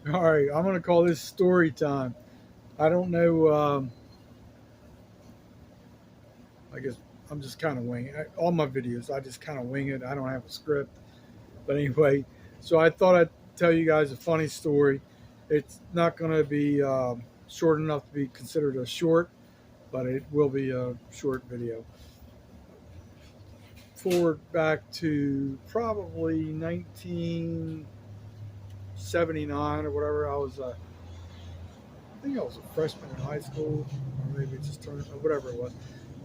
All right, I'm going to call this story time. I don't know. I guess I'm just kind of winging all my videos. I just kind of wing it. I don't have a script. But anyway, so I thought I'd tell you guys a funny story. It's not going to be short enough to be considered a short, but it will be a short video. Forward back to probably 1979 or whatever. I think I was a freshman in high school, or maybe just turned, whatever it was.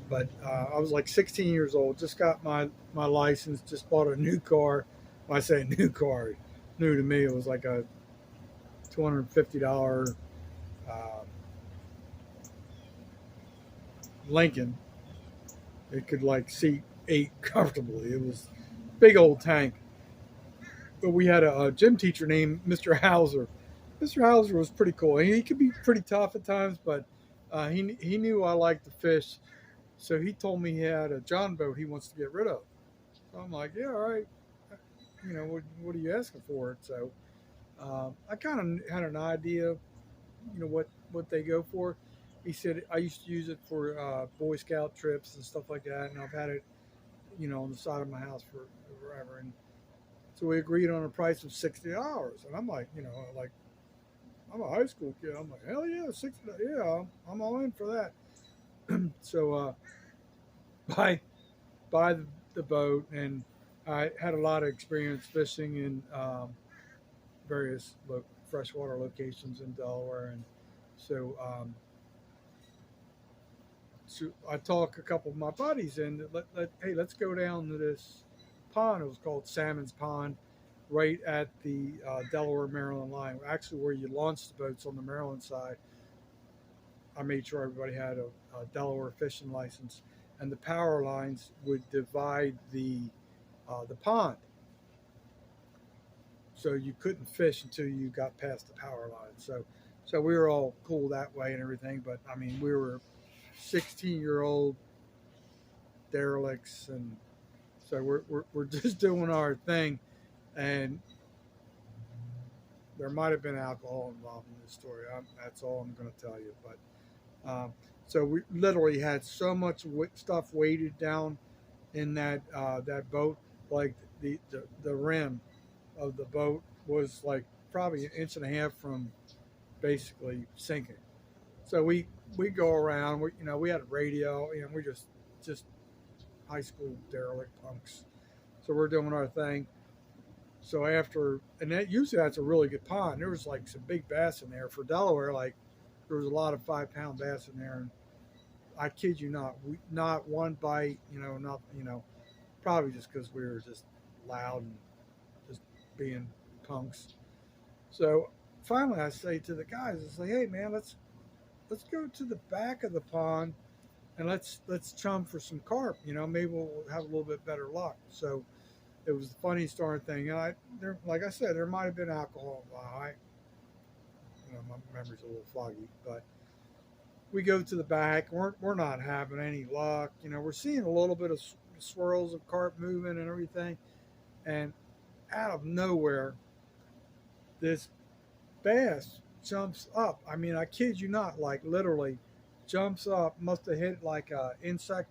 But I was like 16 years old, just got my license, just bought a new car. When I say new car, new to me, it was like a $250 uh, Lincoln. It could like seat eight comfortably. It was a big old tank. But we had a gym teacher named Mr. Hauser. Mr. Hauser was pretty cool. He could be pretty tough at times, but he knew I liked to fish. So he told me he had a John boat he wants to get rid of. So I'm like, yeah, all right. What are you asking for it? So I kind of had an idea, what they go for. He said I used to use it for Boy Scout trips and stuff like that, and I've had it, on the side of my house for forever. And so we agreed on a price of $60, and I'm like, like I'm a high school kid. I'm like, hell yeah, 60. Yeah, I'm all in for that. So buy buy the boat, and I had a lot of experience fishing in various freshwater locations in Delaware, and so, so I talk a couple of my buddies and hey, let's go down to this pond. It was called Salmon's Pond, right at the Delaware Maryland line. Actually, where you launch the boats on the Maryland side. I made sure everybody had a Delaware fishing license, and the power lines would divide the pond, so you couldn't fish until you got past the power line. So we were all cool that way and everything. But I mean, we were 16-year-old derelicts, and so we're just doing our thing, and there might have been alcohol involved in this story. That's all I'm going to tell you. But so we literally had so much stuff weighted down in that boat, like the rim of the boat was like probably an inch and a half from basically sinking. So we go around. We had a radio, and we just high school derelict punks. So we're doing our thing. So after, and that usually that's a really good pond. There was like some big bass in there for Delaware. Like there was a lot of 5 pound bass in there, and I kid you not, not one bite. Not probably just because we were just loud and just being punks. So finally, I say to the guys, I say, "Hey man, let's go to the back of the pond and let's chum for some carp. Maybe we'll have a little bit better luck." So it was the funniest darn thing. And like I said, there might have been alcohol. My memory's a little foggy, but we go to the back. We're not having any luck. We're seeing a little bit of swirls of carp moving and everything, and out of nowhere, this bass jumps up. I mean, I kid you not, like literally jumps up. Must have hit like a insect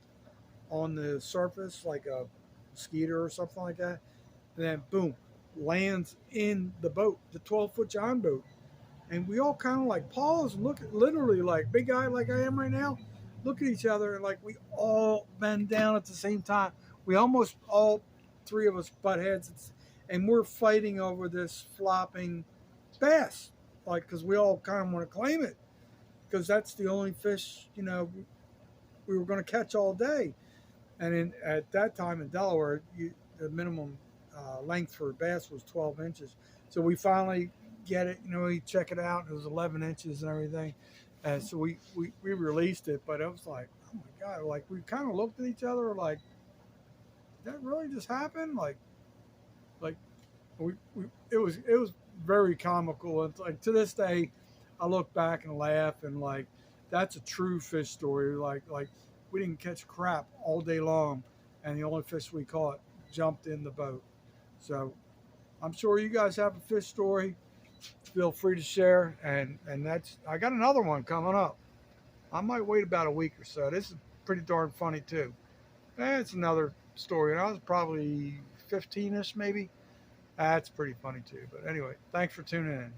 on the surface, like a mosquito or something like that. And then boom, lands in the boat, the 12-foot John boat. And we all kind of like pause and look at, literally like big guy like I am right now, look at each other, and like we all bend down at the same time. We almost all three of us butt heads, and we're fighting over this flopping bass, like because we all kind of want to claim it because that's the only fish we were going to catch all day. And at that time in Delaware, the minimum length for a bass was 12 inches. So we finally get it. We check it out, and it was 11 inches and everything. And so we released it, but it was like, oh my god! Like we kind of looked at each other, like, did that really just happen? Like we it was very comical. And like to this day, I look back and laugh, and like that's a true fish story. Like we didn't catch crap all day long, and the only fish we caught jumped in the boat. So I'm sure you guys have a fish story. feel free to share. And that's, I got another one coming up. I might wait about a week or so. This is pretty darn funny too. It's another story, and I was probably 15ish maybe. That's pretty funny too. But anyway, thanks for tuning in.